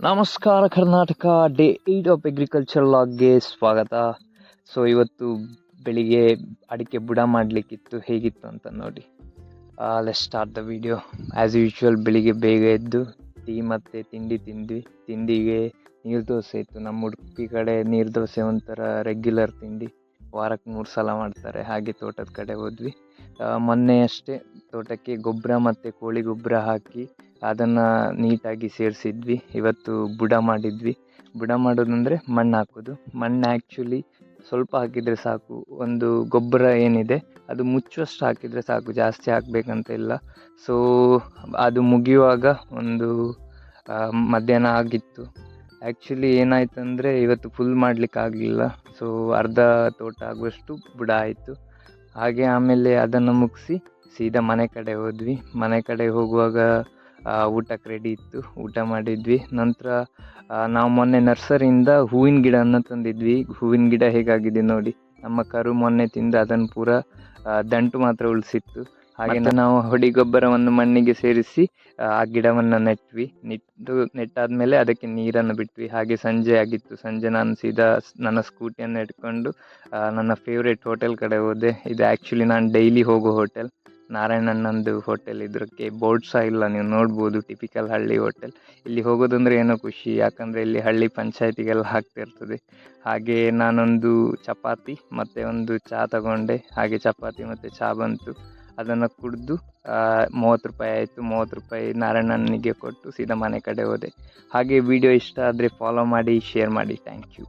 ನಮಸ್ಕಾರ Karnataka. Day 8 of agriculture ಲಾಗ್ಗೆ ಸ್ವಾಗತ. So ಇವತ್ತು ಬೆಳಿಗ್ಗೆ ಅಡಿಕೆ ಬುಡ ಮಾಡಲಿಕ್ಕಿತ್ತು, ಹೇಗಿತ್ತು ಅಂತ ನೋಡಿ. Let's start the video. As usual ಬೆಳಿಗ್ಗೆ ಬೇಗ ಎದ್ದು ಟೀ ಮತ್ತು ತಿಂಡಿಗೆ ನೀರು ದೋಸೆ ಇತ್ತು. ನಮ್ಮ ಉಡುಪಿ ಕಡೆ ನೀರು ದೋಸೆ ಒಂಥರ ರೆಗ್ಯುಲರ್ ತಿಂಡಿ, ವಾರಕ್ಕೆ 3 ಸಲ ಮಾಡ್ತಾರೆ. ಹಾಗೆ ತೋಟದ ಕಡೆ ಹೋದ್ವಿ. ಮೊನ್ನೆ ಅಷ್ಟೇ ತೋಟಕ್ಕೆ ಗೊಬ್ಬರ ಮತ್ತು ಕೋಳಿ ಗೊಬ್ಬರ ಹಾಕಿ ಅದನ್ನು ನೀಟಾಗಿ ಸೇರಿಸಿದ್ವಿ. ಇವತ್ತು ಬುಡ ಮಾಡಿದ್ವಿ. ಬುಡ ಮಾಡೋದಂದರೆ ಮಣ್ಣು ಹಾಕೋದು. ಮಣ್ಣು ಆ್ಯಕ್ಚುಲಿ ಸ್ವಲ್ಪ ಹಾಕಿದರೆ ಸಾಕು. ಒಂದು ಗೊಬ್ಬರ ಏನಿದೆ ಅದು ಮುಚ್ಚುವಷ್ಟು ಹಾಕಿದರೆ ಸಾಕು, ಜಾಸ್ತಿ ಹಾಕಬೇಕಂತ ಇಲ್ಲ. ಸೊ ಅದು ಮುಗಿಯುವಾಗ ಒಂದು ಮಧ್ಯಾಹ್ನ ಆಗಿತ್ತು. ಆ್ಯಕ್ಚುಲಿ ಏನಾಯ್ತಂದರೆ ಇವತ್ತು ಫುಲ್ ಮಾಡಲಿಕ್ಕೆ ಆಗಲಿಲ್ಲ. ಸೊ ಅರ್ಧ ತೋಟ ಆಗುವಷ್ಟು ಬುಡ ಆಯಿತು. ಹಾಗೆ ಆಮೇಲೆ ಅದನ್ನು ಮುಗಿಸಿ ಸೀದಾ ಮನೆ ಕಡೆ ಹೋದ್ವಿ. ಮನೆ ಕಡೆ ಹೋಗುವಾಗ ಊಟಕ್ಕೆ ರೆಡಿ ಇತ್ತು, ಊಟ ಮಾಡಿದ್ವಿ. ನಂತರ ನಾವು ಮೊನ್ನೆ ನರ್ಸರಿಯಿಂದ ಹೂವಿನ ಗಿಡವನ್ನು ತಂದಿದ್ವಿ. ಹೂವಿನ ಗಿಡ ಹೇಗಾಗಿದೆ ನೋಡಿ. ನಮ್ಮ ಕರು ಮೊನ್ನೆ ತಿಂದು ಅದನ್ನು ಪೂರ ದಂಟು ಮಾತ್ರ ಉಳಿಸಿತ್ತು. ಹಾಗೆ ನಾವು ಹೊಡಿ ಗೊಬ್ಬರವನ್ನು ಮಣ್ಣಿಗೆ ಸೇರಿಸಿ ಆ ಗಿಡವನ್ನು ನೆಟ್ಟಾದ್ಮೇಲೆ ಅದಕ್ಕೆ ನೀರನ್ನು ಬಿಟ್ವಿ. ಹಾಗೆ ಸಂಜೆ ಆಗಿತ್ತು. ಸಂಜೆ ನಾನು ಸೀದಾ ನನ್ನ ಸ್ಕೂಟಿಯನ್ನು ಇಟ್ಕೊಂಡು ನನ್ನ ಫೇವ್ರೇಟ್ ಹೋಟೆಲ್ ಕಡೆ ಹೋದೆ. ಇದು ಆ್ಯಕ್ಚುಲಿ ನಾನು ಡೈಲಿ ಹೋಗೋ ಹೋಟೆಲ್, ನಾರಾಯಣಣ್ಣಂದು ಹೋಟೆಲ್. ಇದಕ್ಕೆ ಬೋರ್ಡ್ ಸಹ ಇಲ್ಲ, ನೀವು ನೋಡ್ಬೋದು. ಟಿಪಿಕಲ್ ಹಳ್ಳಿ ಹೋಟೆಲ್. ಇಲ್ಲಿ ಹೋಗೋದಂದರೆ ಏನೋ ಖುಷಿ, ಯಾಕಂದರೆ ಇಲ್ಲಿ ಹಳ್ಳಿ ಪಂಚಾಯತಿಗೆಲ್ಲ ಆಗ್ತಿರ್ತದೆ. ಹಾಗೆ ನಾನೊಂದು ಚಪಾತಿ ಮತ್ತು ಒಂದು ಚಹಾ ತಗೊಂಡೆ. ಹಾಗೆ ಚಪಾತಿ ಮತ್ತು ಚಹಾ ಬಂತು, ಅದನ್ನು ಕುಡಿದು 30 ರೂಪಾಯಿ ಆಯಿತು. 30 ರೂಪಾಯಿ ನಾರಾಯಣನಿಗೆ ಕೊಟ್ಟು ಸೀದಾ ಮನೆ ಕಡೆ ಹೋದೆ. ಹಾಗೆ ವಿಡಿಯೋ ಇಷ್ಟ ಆದರೆ ಫಾಲೋ ಮಾಡಿ, ಶೇರ್ ಮಾಡಿ. Thank you.